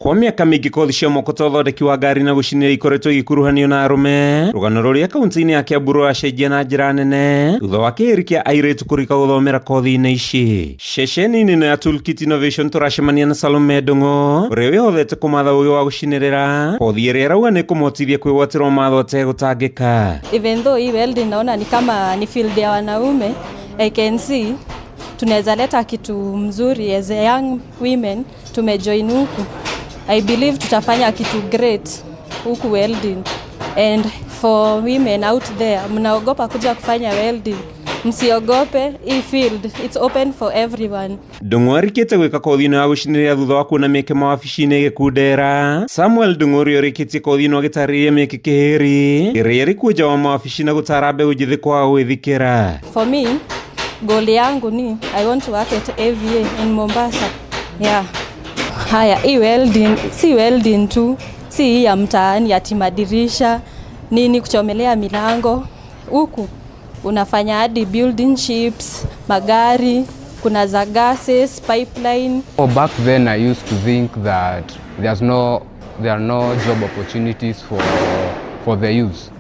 Kwa miaka mingi kothi cia moko ta uthondeki wa ngari na gucinira ikoretwo igikuruhanio na arume, rugano ruria kaunti-ini ya Kiambu ruracenjia na njira nene thutha wa kiiri kia airitu kurika guthomera kothi-ini ici. Ceceni nene ya Toolkit Innovation turacemania na Salome Ndung'u uria wihothete kumatha ugi wa gucinirira, kothi iria irauga ni kumotithia kwigwatirwo matho ategutangika. Even though welding naona ni kama ni field ya wanaume, I can see tunaweza leta kitu mzuri as a young women tumejoin huku. I believe tutafanya kitu great huku welding, and for women out there mnaogopa kuja kufanya welding, msiogope, hii field it's open for everyone. Ndung'u arikite gwika kothi-ino ya gucinirira thutha wa kuona mieke mawabici-ini gikundera. Samuel Ndung'u uria urikitie kothi-ino agitariria mieke kihiri iria iri kuja wa mawabici na gutara mbeu njithi kwa gwithikira. For me, goal yangu ni I want to work at AVA in Mombasa. Yeah. Haya, hii welding, si welding tu, si hii ya mtaani ati madirisha, nini kuchomelea milango. Huku unafanya hadi building ships, magari, kuna za gases, pipeline. Back then I used to think that there are no job opportunities for the youth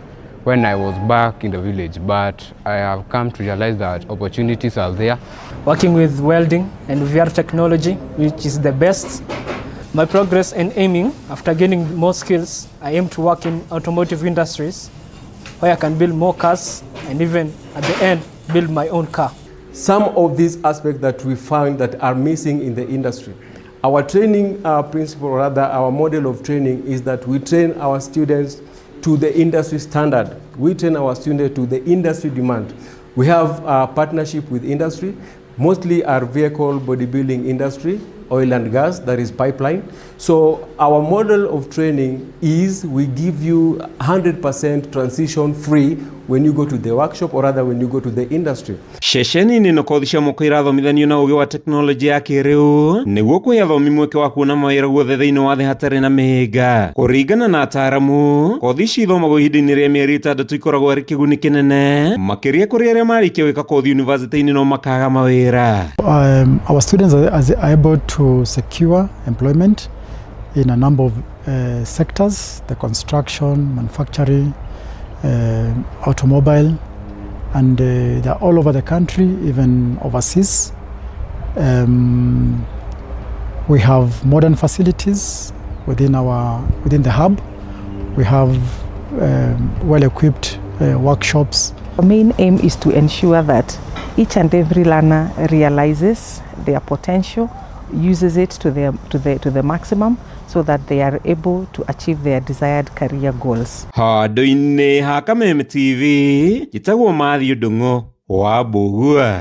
when I was back in the village, but I have come to realize that opportunities are there. Working with welding and VR technology, which is the best. My progress and aiming, after gaining more skills, I aim to work in automotive industries where I can build more cars and even at the end build my own car. Some of these aspects that we find that are missing in the industry. Our training principle, or rather our model of training, is that we train our students to the industry standard. We train our students to the industry demand. We have a partnership with industry, mostly our vehicle bodybuilding industry, oil and gas, that is pipeline. So our model of training is we give you 100% transition free when you go to the workshop, or rather when you go to the industry. Ceceni nino kothi cia moko irathomithanio na ugi wa teknoloji ya kiriu niguo kuhe athomi mweke wa kuona mawira guothe thiini wa thi hatari na mihinga. Kuringana na ataramu, kothi ici ithomagwo ihinda-ini ria mieri 6 ikoragwo iri kiguni kinene makiria kuri aria marikia gwika kothi university-ini no makaga mawira. Our students are able to secure employment in a number of sectors: the construction, manufacturing, automobile, and they're all over the country, even overseas. We have modern facilities within the hub. We have well-equipped workshops. Our main aim is to ensure that each and every learner realizes their potential, uses it to the maximum, so that they are able to achieve their desired career goals. Handũ-inĩ ha Kameme TV, njĩtagwo Matthew Ndung'u wa Mbũgua.